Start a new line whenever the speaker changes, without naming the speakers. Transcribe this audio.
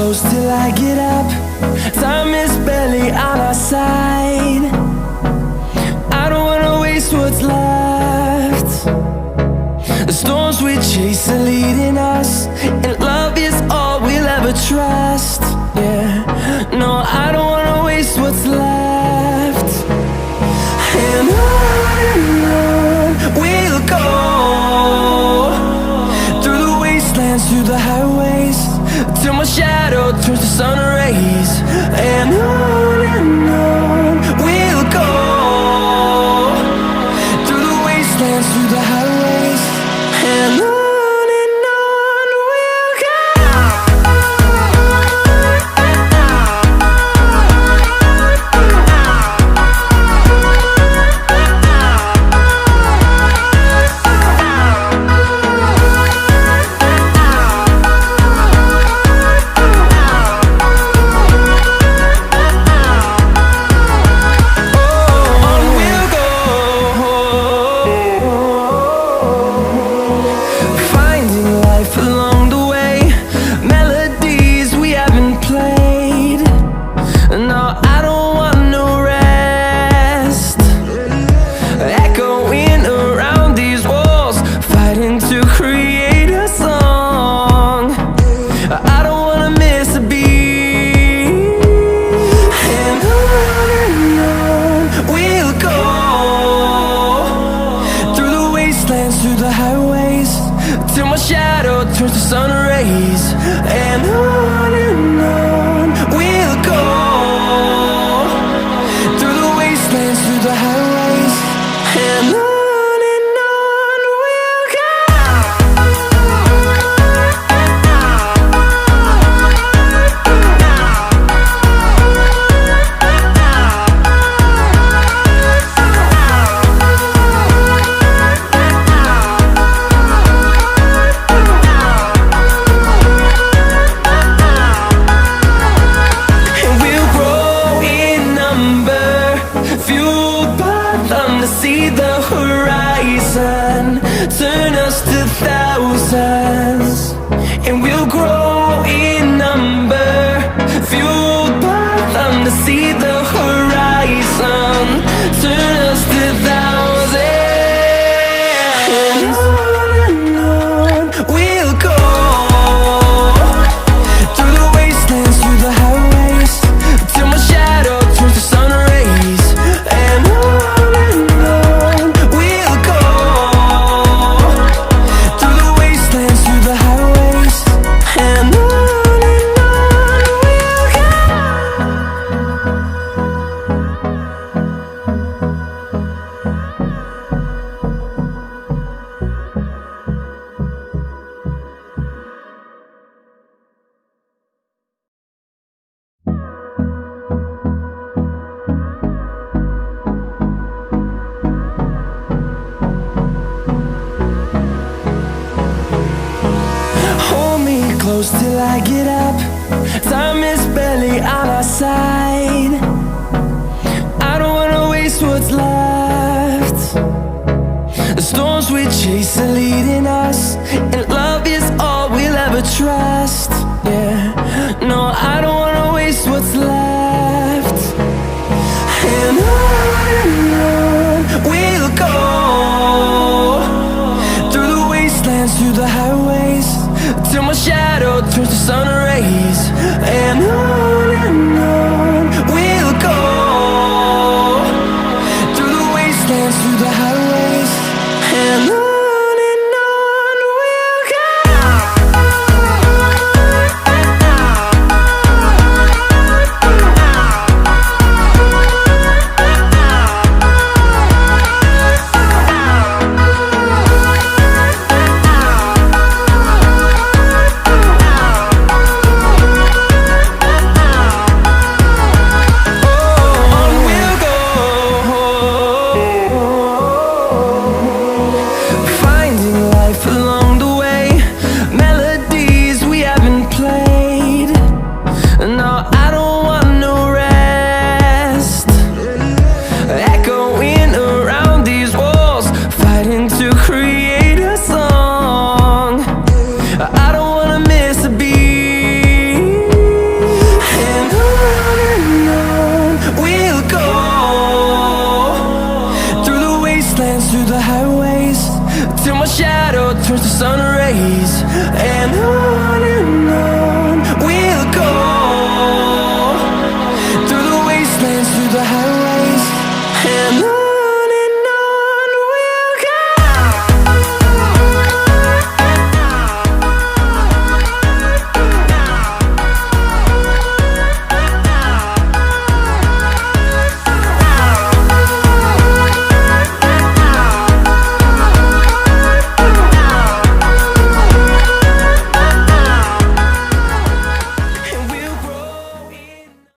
close till I get up. Time is barely on our side. I don't wanna waste what's left. The storms we chase are leading us, and love is all we'll ever trust. Yeah, no, I don't wanna waste what's left. And on we'll go, through the wastelands, through the highways, till my shadow turns to sun rays. And on we'll go, through the wastelands, through the highways, and on. Through the highways, till my shadow turns to sun rays. And on we'll go, through the wastelands, through the highways, and on. See the horizon turn us to thousands, and we'll grow in number, fueled by them. To see the horizon turn us to thousands, and on we'll go, through the wastelands, through the highways, till my shadow turns to sun rays. And close till I get up. Time is barely on our side. I don't wanna waste what's left. The storms we chase are leading us, and love is all we'll ever trust. Yeah, no, I don't wanna waste what's left.